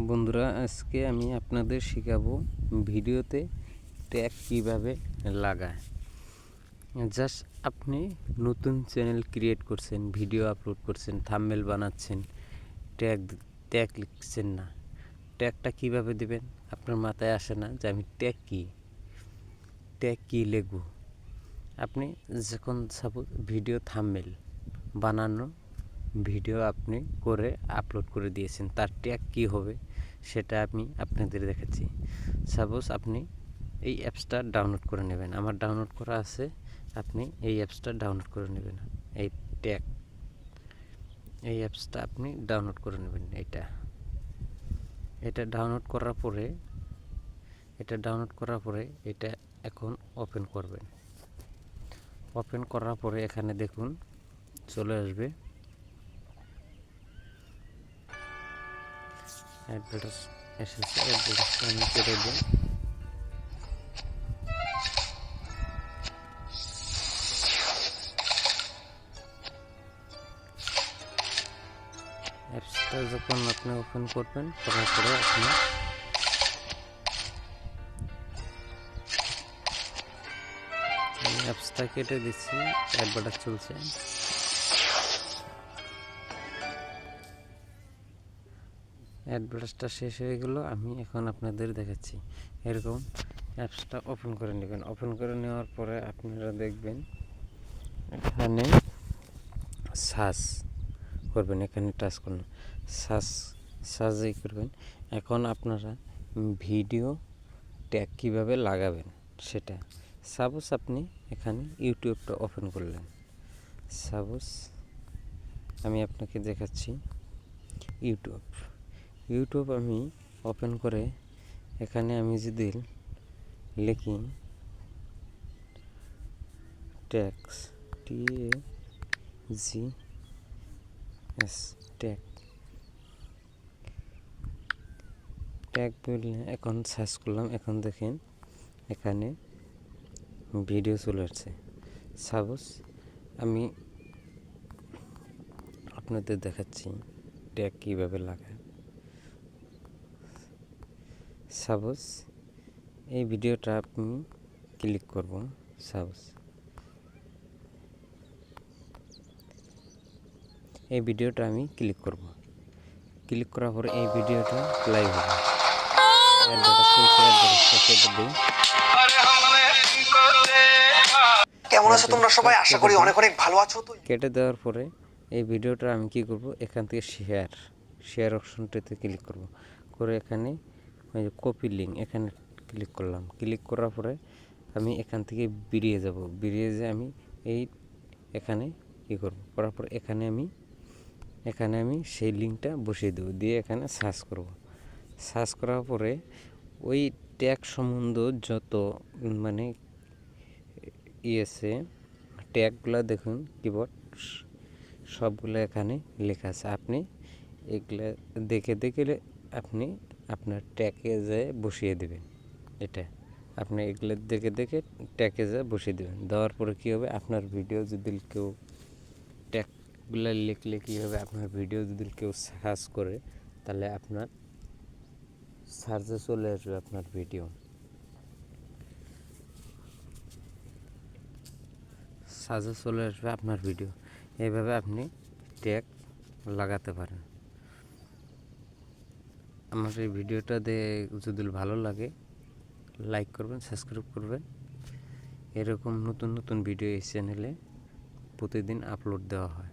বন্ধুরা, আজকে আমি আপনাদের শেখাবো ভিডিওতে ট্যাগ কিভাবে লাগায়। জাস্ট আপনি নতুন চ্যানেল ক্রিয়েট করছেন, ভিডিও আপলোড করছেন, থাম্বনেল বানাচ্ছেন, ট্যাগ লিখছেন না। ট্যাগটা কিভাবে দেবেন আপনার মাথায় আসে না যে আমি ট্যাগ কী লিখব। আপনি যখন সাপোজ ভিডিও থাম্বনেল বানানো ভিডিও আপনি করে আপলোড করে দিয়েছেন, তার ট্যাগ কী হবে সেটা আমি আপনাদের দেখাচ্ছি। সাপোজ আপনি এই অ্যাপসটা ডাউনলোড করে নেবেন, আমার ডাউনলোড করা আছে, আপনি এই অ্যাপসটা ডাউনলোড করে নেবেন। এই অ্যাপসটা আপনি ডাউনলোড করে নেবেন। এটা ডাউনলোড করার পরে এটা এখন ওপেন করবেন। ওপেন করার পরে এখানে দেখুন চলে আসবে অ্যাডভার্টাইজ এসেছে। অ্যাডভার্টাইজটা আমি কেটে দিই। অ্যাপসটা যখন আপনি ওপেন করবেন, করার পরে আপনি অ্যাপসটা কেটে দিচ্ছি, অ্যাডভার্টাইজ চলছে। অ্যাডভার্টাইজটা শেষ হয়ে গেল, আমি এখন আপনাদের দেখাচ্ছি। এরকম অ্যাপসটা ওপেন করে নেবেন। ওপেন করে নেওয়ার পরে আপনারা দেখবেন এখানে সার্চ করবেন, এখানে টাচ করুন, সার্চই করবেন। এখন আপনারা ভিডিও ট্যাগ কীভাবে লাগাবেন সেটা। সাপোজ আপনি এখানে ইউটিউবটা ওপেন করলেন। সাপোজ আমি আপনাকে দেখাচ্ছি ইউটিউব আমি ওপেন করে এখানে আমি যদি লিখি ট্যাগস ট্যাগ বললে এখন সার্চ করলাম। এখন দেখেন এখানে ভিডিও চলে আসছে। সাপোজ আমি আপনাদের দেখাচ্ছি ট্যাগ কীভাবে লাগায়। সাপোজ এই ভিডিওটা আপনি ক্লিক করব। সাপোজ এই ভিডিওটা আমি ক্লিক করব। ক্লিক করার পরে এই ভিডিওটা লাইভ হবে। কেমন আছো তোমরা সবাই? আশা করি অনেক অনেক ভালো আছো। তো কেটে দেওয়ার পরে এই ভিডিওটা আমি কি করব, এখান থেকে শেয়ার অপশনটাতে ক্লিক করব। করে এখানে ওই যে কপি লিঙ্ক এখানে ক্লিক করলাম। ক্লিক করার পরে আমি এখান থেকে বেরিয়ে যেয়ে আমি এখানে কী করব, করার পরে এখানে আমি সেই লিঙ্কটা বসিয়ে দেবো, দিয়ে এখানে সার্চ করার পরে ওই ট্যাগ সম্বন্ধ যত আছে ট্যাগগুলো দেখুন, কিবোর্ড সবগুলো এখানে লেখা আছে। আপনি এগুলো দেখে আপনি আপনার ট্যাগে যেয়ে বসিয়ে দেবেন। আপনি এগুলো দেখে ট্যাগে যেয়ে বসিয়ে দেবেন। দেওয়ার পরে কী হবে, আপনার ভিডিও যদি কেউ ট্যাগগুলো লিখলে কী হবে, আপনার ভিডিও যদি কেউ সার্চ করে তাহলে আপনার সার্চে চলে আসবে আপনার ভিডিও। এইভাবে আপনি ট্যাগ লাগাতে পারেন। আমার এই ভিডিওটা যদি ভালো লাগে লাইক করবেন, সাবস্ক্রাইব করবেন। এরকম নতুন ভিডিও এই চ্যানেলে প্রতিদিন আপলোড দেওয়া হয়।